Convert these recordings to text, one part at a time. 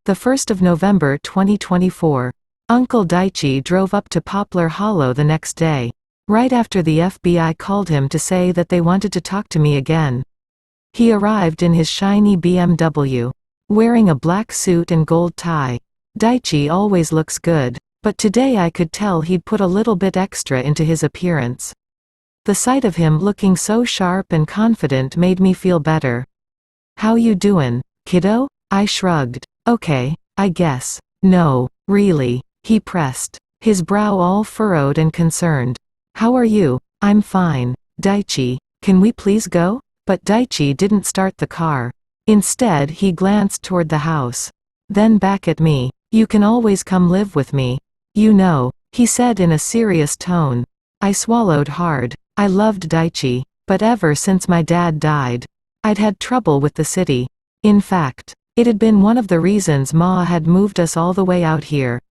the 1st of November 2024. Uncle Daichi drove up to Poplar Hollow the next day, right after the FBI called him to say that they wanted to talk to me again. He arrived in his shiny BMW, wearing a black suit and gold tie. Daichi always looks good, but today I could tell he'd put a little bit extra into his appearance. The sight of him looking so sharp and confident made me feel better. "How you doin', kiddo?" I shrugged. "Okay, I guess." "No, really," he pressed, his brow all furrowed and concerned. "How are you?" "I'm fine, Daichi. Can we please go?" But Daichi didn't start the car. Instead he glanced toward the house. Then back at me. "You can always come live with me. You know," he said in a serious tone. I swallowed hard. I loved Daichi, but ever since my dad died, I'd had trouble with the city. In fact, it had been one of the reasons Ma had moved us all the way out here.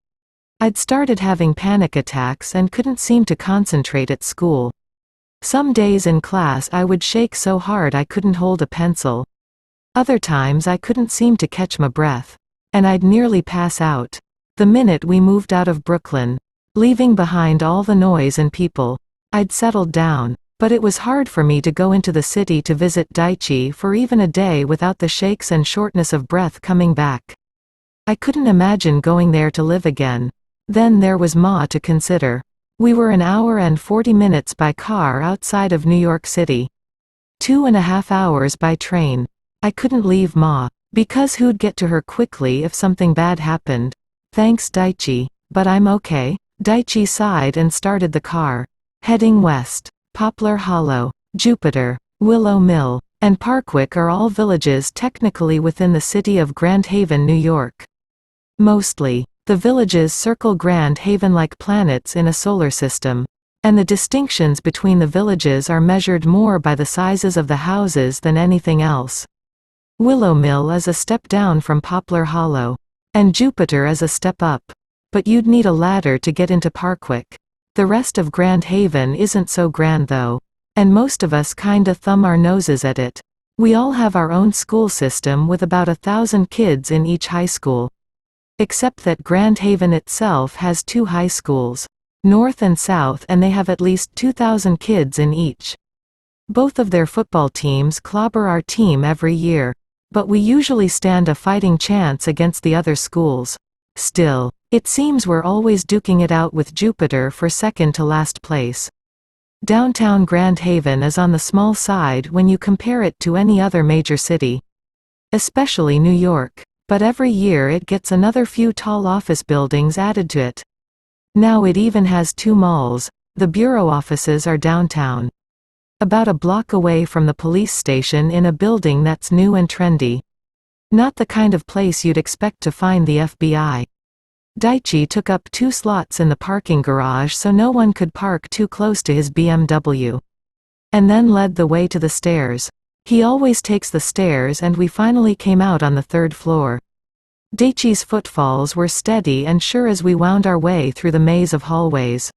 I'd started having panic attacks and couldn't seem to concentrate at school. Some days in class I would shake so hard I couldn't hold a pencil. Other times I couldn't seem to catch my breath, and I'd nearly pass out. The minute we moved out of Brooklyn, leaving behind all the noise and people, I'd settled down, but it was hard for me to go into the city to visit Daichi for even a day without the shakes and shortness of breath coming back. I couldn't imagine going there to live again. Then there was Ma to consider. We were an hour and 40 minutes by car outside of New York City. 2.5 hours by train. I couldn't leave Ma, because who'd get to her quickly if something bad happened? "Thanks Daichi, but I'm okay." Daichi sighed and started the car. Heading west. Poplar Hollow, Jupiter, Willow Mill, and Parkwick are all villages technically within the city of Grand Haven, New York. Mostly, the villages circle Grand Haven like planets in a solar system, and the distinctions between the villages are measured more by the sizes of the houses than anything else. Willow Mill is a step down from Poplar Hollow, and Jupiter is a step up. But you'd need a ladder to get into Parkwick. The rest of Grand Haven isn't so grand though, and most of us kinda thumb our noses at it. We all have our own school system with about 1,000 kids in each high school. Except that Grand Haven itself has 2 high schools, North and South, and they have at least 2,000 kids in each. Both of their football teams clobber our team every year, but we usually stand a fighting chance against the other schools. Still, it seems we're always duking it out with Jupiter for second to last place. Downtown Grand Haven is on the small side when you compare it to any other major city, especially New York, but every year it gets another few tall office buildings added to it. Now it even has 2 malls. The bureau offices are downtown, about a block away from the police station in a building that's new and trendy. Not the kind of place you'd expect to find the FBI. Daichi took up 2 slots in the parking garage so no one could park too close to his BMW. And then led the way to the stairs. He always takes the stairs, and we finally came out on the 3rd floor. Daichi's footfalls were steady and sure as we wound our way through the maze of hallways.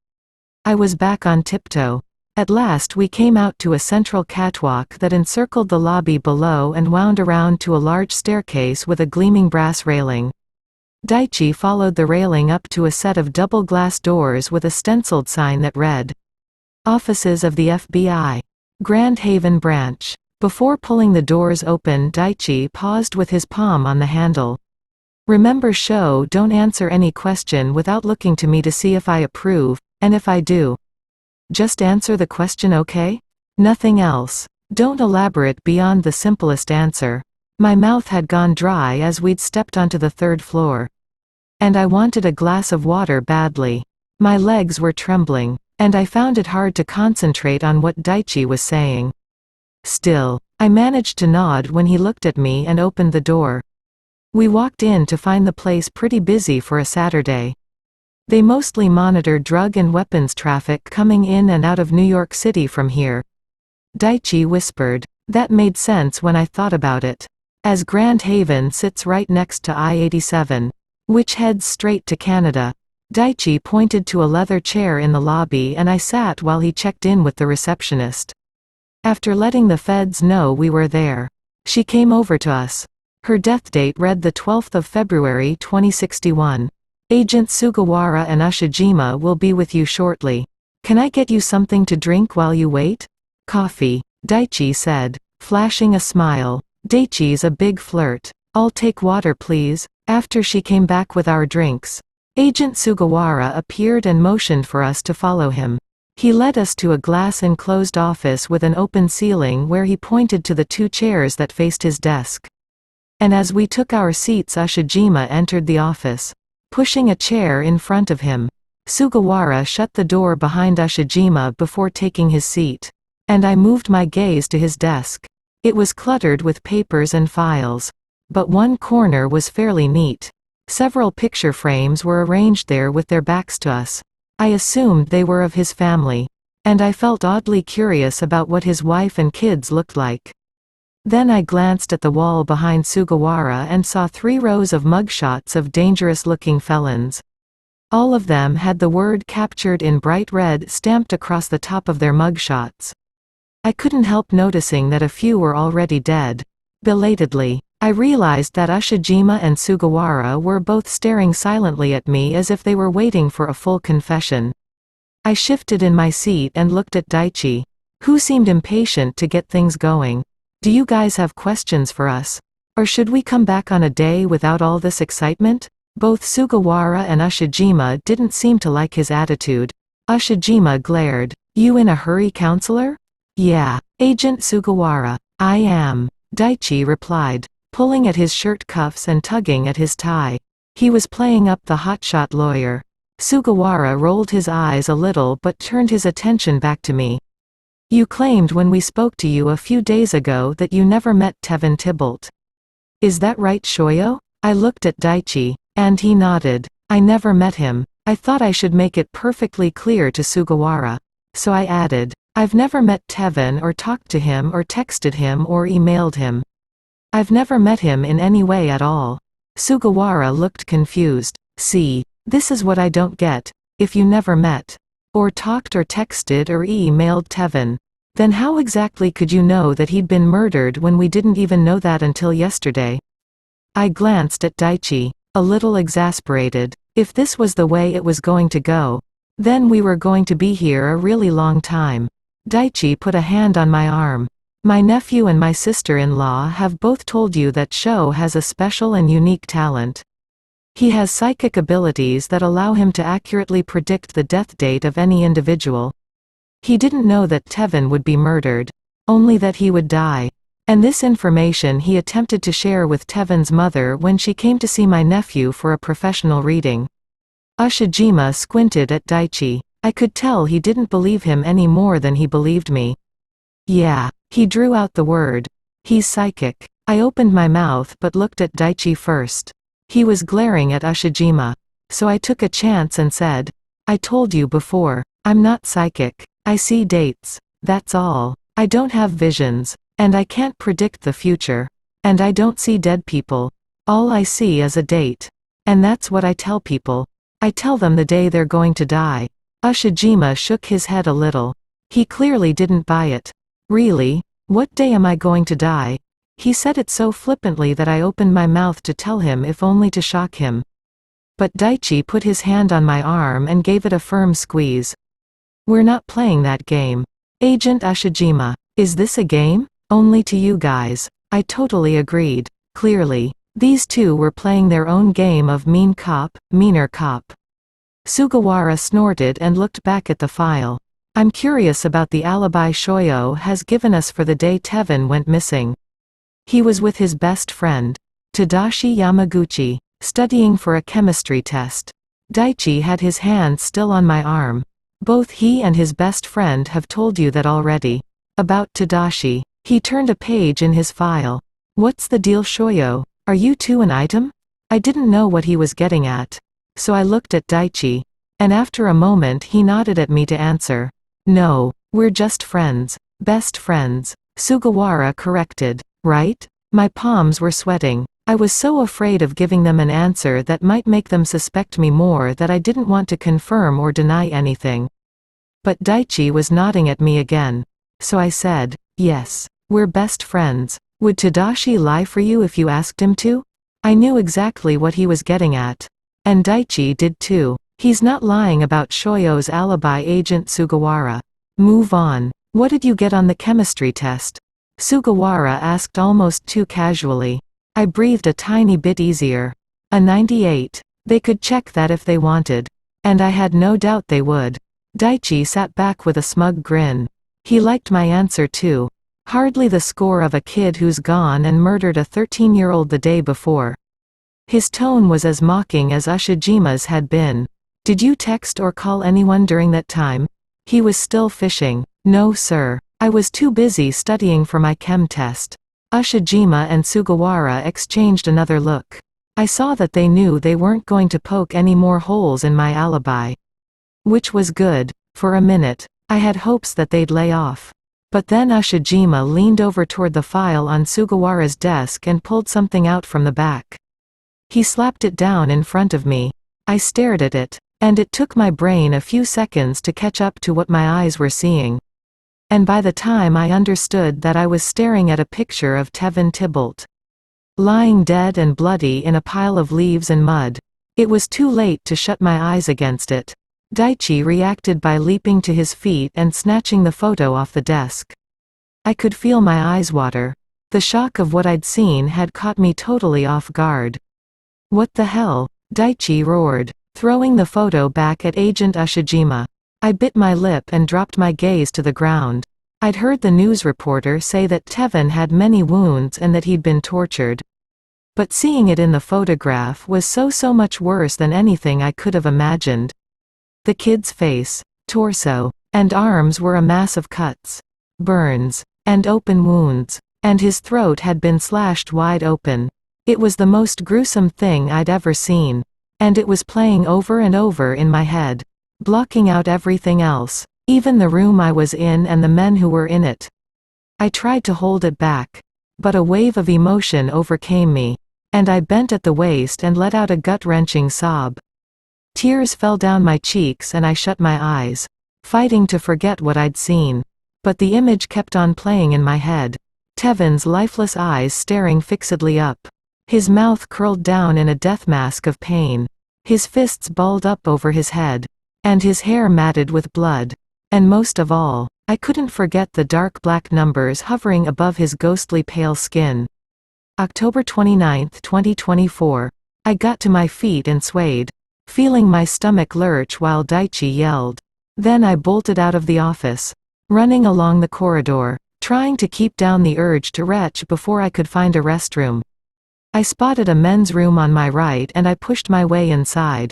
I was back on tiptoe. At last we came out to a central catwalk that encircled the lobby below and wound around to a large staircase with a gleaming brass railing. Daichi followed the railing up to a set of double glass doors with a stenciled sign that read, "Offices of the FBI. Grand Haven Branch." Before pulling the doors open, Daichi paused with his palm on the handle. "Remember, don't answer any question without looking to me to see if I approve, and if I do, just answer the question, okay? Nothing else. Don't elaborate beyond the simplest answer." My mouth had gone dry as we'd stepped onto the 3rd floor. And I wanted a glass of water badly. My legs were trembling, and I found it hard to concentrate on what Daichi was saying. Still, I managed to nod when he looked at me and opened the door. We walked in to find the place pretty busy for a Saturday. They mostly monitor drug and weapons traffic coming in and out of New York City from here. Daichi whispered. That made sense when I thought about it. As Grand Haven sits right next to I-87, which heads straight to Canada. Daichi pointed to a leather chair in the lobby and I sat while he checked in with the receptionist. After letting the feds know we were there, she came over to us. Her death date read the 12th of February 2061. Agent Sugawara and Ushijima will be with you shortly. Can I get you something to drink while you wait? Coffee, Daichi said, flashing a smile. Daichi's a big flirt. I'll take water please. After she came back with our drinks, Agent Sugawara appeared and motioned for us to follow him. He led us to a glass-enclosed office with an open ceiling where he pointed to the 2 chairs that faced his desk. And as we took our seats, Ushijima entered the office, pushing a chair in front of him. Sugawara shut the door behind Ushijima before taking his seat, and I moved my gaze to his desk. It was cluttered with papers and files, but one corner was fairly neat. Several picture frames were arranged there with their backs to us. I assumed they were of his family, and I felt oddly curious about what his wife and kids looked like. Then I glanced at the wall behind Sugawara and saw 3 rows of mugshots of dangerous-looking felons. All of them had the word "captured" in bright red stamped across the top of their mugshots. I couldn't help noticing that a few were already dead. Belatedly, I realized that Ushijima and Sugawara were both staring silently at me as if they were waiting for a full confession. I shifted in my seat and looked at Daichi, who seemed impatient to get things going. Do you guys have questions for us? Or should we come back on a day without all this excitement? Both Sugawara and Ushijima didn't seem to like his attitude. Ushijima glared. You in a hurry, counselor? Yeah, Agent Sugawara. I am, Daichi replied, pulling at his shirt cuffs and tugging at his tie. He was playing up the hotshot lawyer. Sugawara rolled his eyes a little but turned his attention back to me. You claimed when we spoke to you a few days ago that you never met Tevin Tybalt. Is that right, Shoyo? I looked at Daichi, and he nodded. I never met him. I thought I should make it perfectly clear to Sugawara. So I added, I've never met Tevin or talked to him or texted him or emailed him. I've never met him in any way at all. Sugawara looked confused. See, this is what I don't get. If you never met, or talked or texted or emailed Tevin, then how exactly could you know that he'd been murdered when we didn't even know that until yesterday? I glanced at Daichi, a little exasperated. If this was the way it was going to go, then we were going to be here a really long time. Daichi put a hand on my arm. My nephew and my sister-in-law have both told you that Sho has a special and unique talent. He has psychic abilities that allow him to accurately predict the death date of any individual. He didn't know that Tevin would be murdered, only that he would die. And this information he attempted to share with Tevin's mother when she came to see my nephew for a professional reading. Ushijima squinted at Daichi. I could tell he didn't believe him any more than he believed me. Yeah. He drew out the word. He's psychic. I opened my mouth but looked at Daichi first. He was glaring at Ushijima. So I took a chance and said, I told you before, I'm not psychic. I see dates. That's all. I don't have visions. And I can't predict the future. And I don't see dead people. All I see is a date. And that's what I tell people. I tell them the day they're going to die. Ushijima shook his head a little. He clearly didn't buy it. Really? What day am I going to die? He said it so flippantly that I opened my mouth to tell him if only to shock him. But Daichi put his hand on my arm and gave it a firm squeeze. We're not playing that game. Agent Ushijima, is this a game? Only to you guys. I totally agreed. Clearly, these two were playing their own game of mean cop, meaner cop. Sugawara snorted and looked back at the file. I'm curious about the alibi Shoyo has given us for the day Tevin went missing. He was with his best friend, Tadashi Yamaguchi, studying for a chemistry test. Daichi had his hand still on my arm. Both he and his best friend have told you that already. About Tadashi. He turned a page in his file. What's the deal, Shoyo? Are you two an item? I didn't know what he was getting at. So I looked at Daichi. And after a moment he nodded at me to answer. No, we're just friends. Best friends. Sugawara corrected. Right? My palms were sweating. I was so afraid of giving them an answer that might make them suspect me more that I didn't want to confirm or deny anything. But Daichi was nodding at me again. So I said, yes, we're best friends. Would Tadashi lie for you if you asked him to? I knew exactly what he was getting at. And Daichi did too. He's not lying about Shoyo's alibi, Agent Sugawara. Move on. What did you get on the chemistry test? Sugawara asked almost too casually. I breathed a tiny bit easier. A 98. They could check that if they wanted. And I had no doubt they would. Daichi sat back with a smug grin. He liked my answer too. Hardly the score of a kid who's gone and murdered a 13-year-old the day before. His tone was as mocking as Ushijima's had been. Did you text or call anyone during that time? He was still fishing. No sir. I was too busy studying for my chem test. Ushijima and Sugawara exchanged another look. I saw that they knew they weren't going to poke any more holes in my alibi. Which was good. For a minute, I had hopes that they'd lay off. But then Ushijima leaned over toward the file on Sugawara's desk and pulled something out from the back. He slapped it down in front of me. I stared at it, and it took my brain a few seconds to catch up to what my eyes were seeing. And by the time I understood that I was staring at a picture of Tevin Tybalt, lying dead and bloody in a pile of leaves and mud. It was too late to shut my eyes against it. Daichi reacted by leaping to his feet and snatching the photo off the desk. I could feel my eyes water. The shock of what I'd seen had caught me totally off guard. What the hell? Daichi roared, throwing the photo back at Agent Ushijima. I bit my lip and dropped my gaze to the ground. I'd heard the news reporter say that Tevin had many wounds and that he'd been tortured. But seeing it in the photograph was so much worse than anything I could have imagined. The kid's face, torso, and arms were a mass of cuts, burns, and open wounds, and his throat had been slashed wide open. It was the most gruesome thing I'd ever seen. And it was playing over and over in my head, blocking out everything else, even the room I was in and the men who were in it. I tried to hold it back, but a wave of emotion overcame me, and I bent at the waist and let out a gut-wrenching sob. Tears fell down my cheeks and I shut my eyes, fighting to forget what I'd seen. But the image kept on playing in my head. Tevin's lifeless eyes staring fixedly up. His mouth curled down in a death mask of pain. His fists balled up over his head. And his hair matted with blood. And most of all, I couldn't forget the dark black numbers hovering above his ghostly pale skin. October 29, 2024. I got to my feet and swayed, feeling my stomach lurch while Daichi yelled. Then I bolted out of the office, running along the corridor, trying to keep down the urge to retch before I could find a restroom. I spotted a men's room on my right and I pushed my way inside,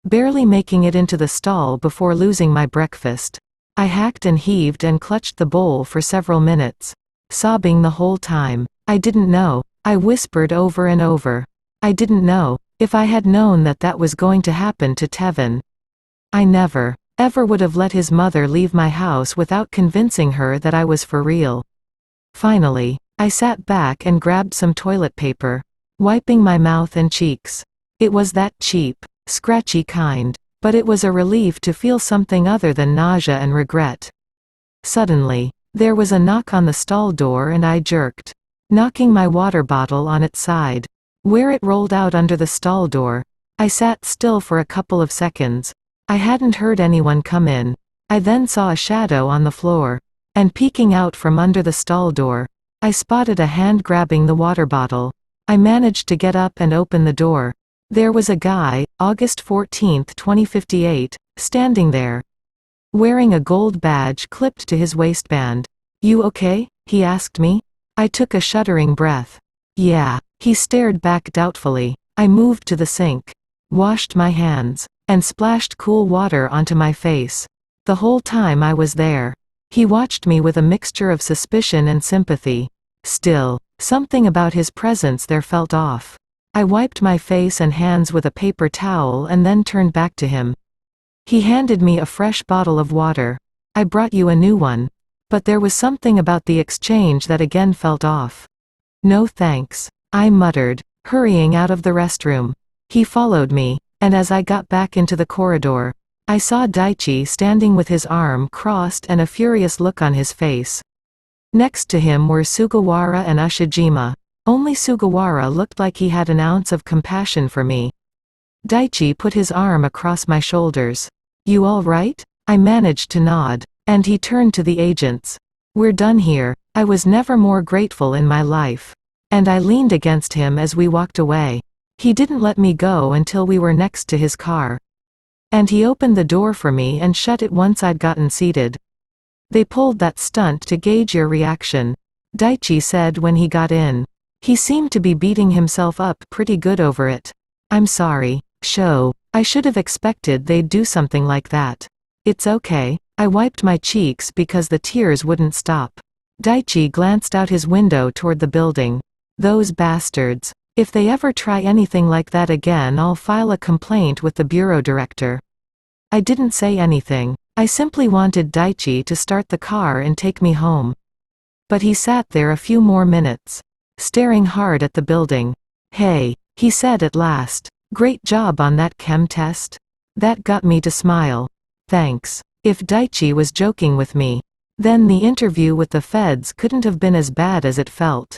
barely making it into the stall before losing my breakfast. I hacked and heaved and clutched the bowl for several minutes, sobbing the whole time. I didn't know. I whispered over and over. I didn't know. If I had known that that was going to happen to Tevin, I never, ever would have let his mother leave my house without convincing her that I was for real. Finally, I sat back and grabbed some toilet paper, wiping my mouth and cheeks. It was that cheap, scratchy kind, but it was a relief to feel something other than nausea and regret. Suddenly, there was a knock on the stall door and I jerked, knocking my water bottle on its side, where it rolled out under the stall door. I sat still for a couple of seconds. I hadn't heard anyone come in. I then saw a shadow on the floor, and peeking out from under the stall door, I spotted a hand grabbing the water bottle. I managed to get up and open the door. There was a guy, August 14, 2058, standing there, wearing a gold badge clipped to his waistband. "You okay?" he asked me. I took a shuddering breath. "Yeah." He stared back doubtfully. I moved to the sink, washed my hands, and splashed cool water onto my face. The whole time I was there, he watched me with a mixture of suspicion and sympathy. Still, something about his presence there felt off. I wiped my face and hands with a paper towel and then turned back to him. He handed me a fresh bottle of water. "I brought you a new one." But there was something about the exchange that again felt off. "No thanks," I muttered, hurrying out of the restroom. He followed me, and as I got back into the corridor, I saw Daichi standing with his arm crossed and a furious look on his face. Next to him were Sugawara and Ushijima. Only Sugawara looked like he had an ounce of compassion for me. Daichi put his arm across my shoulders. "You all right?" I managed to nod. And he turned to the agents. "We're done here." I was never more grateful in my life. And I leaned against him as we walked away. He didn't let me go until we were next to his car. And he opened the door for me and shut it once I'd gotten seated. "They pulled that stunt to gauge your reaction," Daichi said when he got in. He seemed to be beating himself up pretty good over it. "I'm sorry, Sho. I should have expected they'd do something like that." "It's okay." I wiped my cheeks because the tears wouldn't stop. Daichi glanced out his window toward the building. "Those bastards. If they ever try anything like that again, I'll file a complaint with the bureau director." I didn't say anything. I simply wanted Daichi to start the car and take me home. But he sat there a few more minutes, staring hard at the building. "Hey," he said at last. "Great job on that chem test." That got me to smile. Thanks. If Daichi was joking with me, then the interview with the feds couldn't have been as bad as it felt.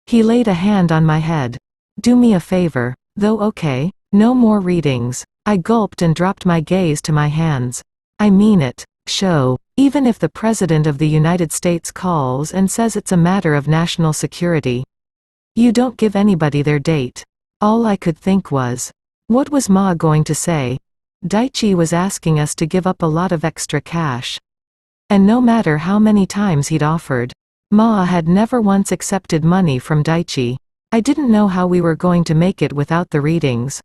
He laid a hand on my head. "Do me a favor, though, okay? No more readings." I gulped and dropped my gaze to my hands. "I mean it, Sho. Even if the President of the United States calls and says it's a matter of national security, you don't give anybody their date." All I could think was, what was Ma going to say? Daichi was asking us to give up a lot of extra cash. And no matter how many times he'd offered, Ma had never once accepted money from Daichi. I didn't know how we were going to make it without the readings.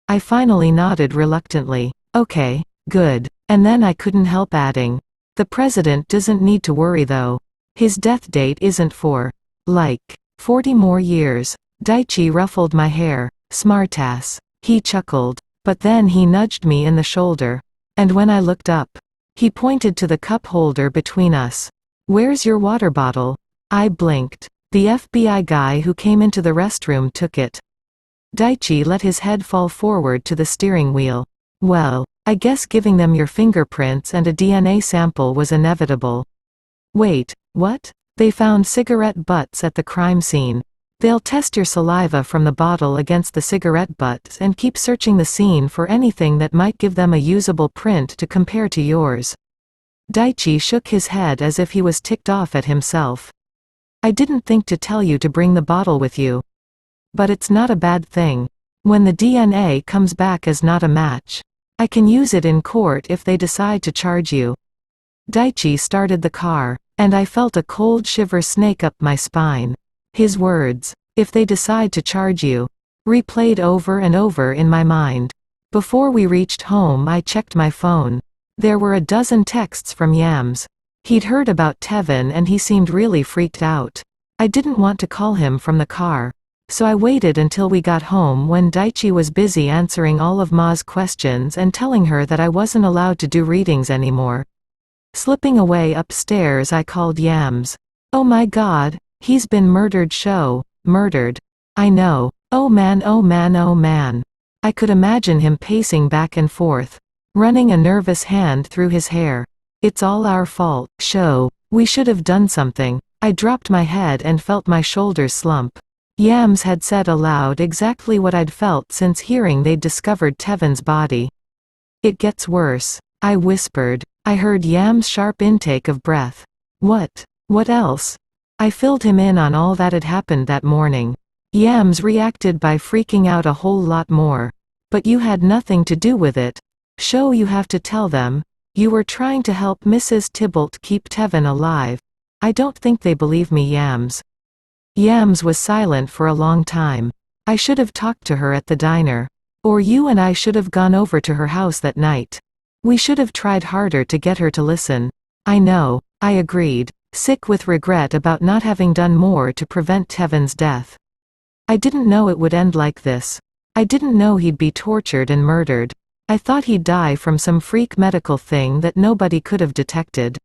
I finally nodded reluctantly. "Okay, good." And then I couldn't help adding, "The president doesn't need to worry though. His death date isn't for, like, 40 more years." Daichi ruffled my hair. "Smartass." He chuckled. But then he nudged me in the shoulder. And when I looked up, he pointed to the cup holder between us. "Where's your water bottle?" I blinked. The FBI guy who came into the restroom took it. Daichi let his head fall forward to the steering wheel. "Well, I guess giving them your fingerprints and a DNA sample was inevitable." "Wait, what?" "They found cigarette butts at the crime scene. They'll test your saliva from the bottle against the cigarette butts and keep searching the scene for anything that might give them a usable print to compare to yours." Daichi shook his head as if he was ticked off at himself. "I didn't think to tell you to bring the bottle with you. But it's not a bad thing. When the DNA comes back as not a match, I can use it in court if they decide to charge you." Daichi started the car, and I felt a cold shiver snake up my spine. His words, "if they decide to charge you," replayed over and over in my mind. Before we reached home, I checked my phone. There were a dozen texts from Yams. He'd heard about Tevin and he seemed really freaked out. I didn't want to call him from the car, so I waited until we got home when Daichi was busy answering all of Ma's questions and telling her that I wasn't allowed to do readings anymore. Slipping away upstairs, I called Yams. "Oh my God. He's been murdered, Sho." "Murdered?" "I know. Oh man, oh man, oh man." I could imagine him pacing back and forth, running a nervous hand through his hair. "It's all our fault, Sho. We should have done something." I dropped my head and felt my shoulders slump. Yams had said aloud exactly what I'd felt since hearing they'd discovered Tevin's body. "It gets worse," I whispered. I heard Yams' sharp intake of breath. "What? What else?" I filled him in on all that had happened that morning. Yams reacted by freaking out a whole lot more. "But you had nothing to do with it. Sho, you have to tell them. You were trying to help Mrs. Tybalt keep Tevin alive." "I don't think they believe me, Yams." Yams was silent for a long time. "I should have talked to her at the diner. Or you and I should have gone over to her house that night. We should have tried harder to get her to listen." "I know," I agreed, sick with regret about not having done more to prevent Tevin's death. I didn't know it would end like this. I didn't know he'd be tortured and murdered. I thought he'd die from some freak medical thing that nobody could have detected.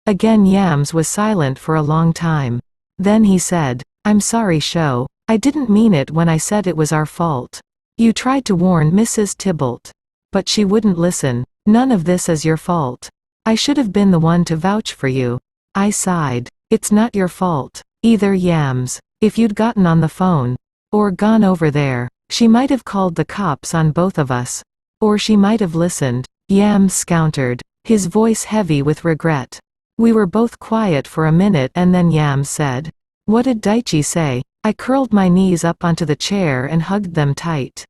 Again Yams was silent for a long time. Then he said, "I'm sorry, Sho. I didn't mean it when I said it was our fault. You tried to warn Mrs. Tybalt. But she wouldn't listen. None of this is your fault. I should have been the one to vouch for you." I sighed. It's not your fault. Either, Yams. If you'd gotten on the phone. Or gone over there. She might have called the cops on both of us. Or she might have listened. Yams scountered, his voice heavy with regret. We were both quiet for a minute and then Yams said, "What did Daichi say?" I curled my knees up onto the chair and hugged them tight.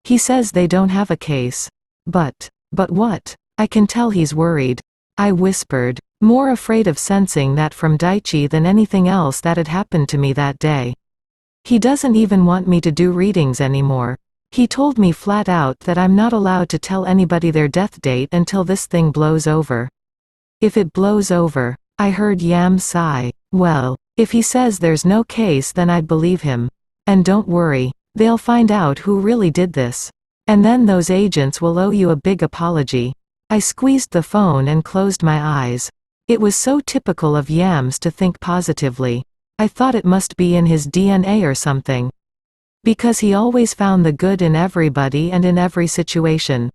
"He says they don't have a case." But what? I can tell he's worried. I whispered, more afraid of sensing that from Daichi than anything else that had happened to me that day. He doesn't even want me to do readings anymore. He told me flat out that I'm not allowed to tell anybody their death date until this thing blows over. If it blows over, I heard Yam sigh. Well, if he says there's no case then I'd believe him. And don't worry, they'll find out who really did this. And then those agents will owe you a big apology. I squeezed the phone and closed my eyes. It was so typical of Yams to think positively. I thought it must be in his DNA or something. Because he always found the good in everybody and in every situation.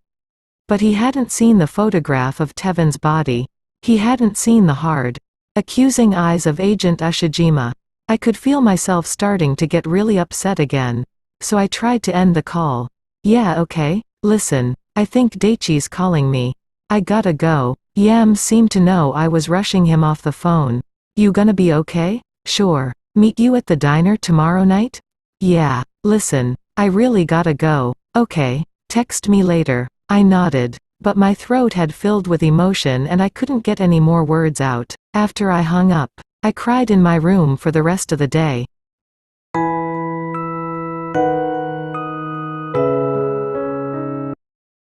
But he hadn't seen the photograph of Tevin's body. He hadn't seen the hard, accusing eyes of Agent Ushijima. I could feel myself starting to get really upset again. So I tried to end the call. Yeah, okay, listen, I think Daichi's calling me. I gotta go. Yam seemed to know I was rushing him off the phone. You gonna be okay? Sure. Meet you at the diner tomorrow night? Yeah. Listen, I really gotta go. Okay. Text me later. I nodded. But my throat had filled with emotion and I couldn't get any more words out. After I hung up, I cried in my room for the rest of the day.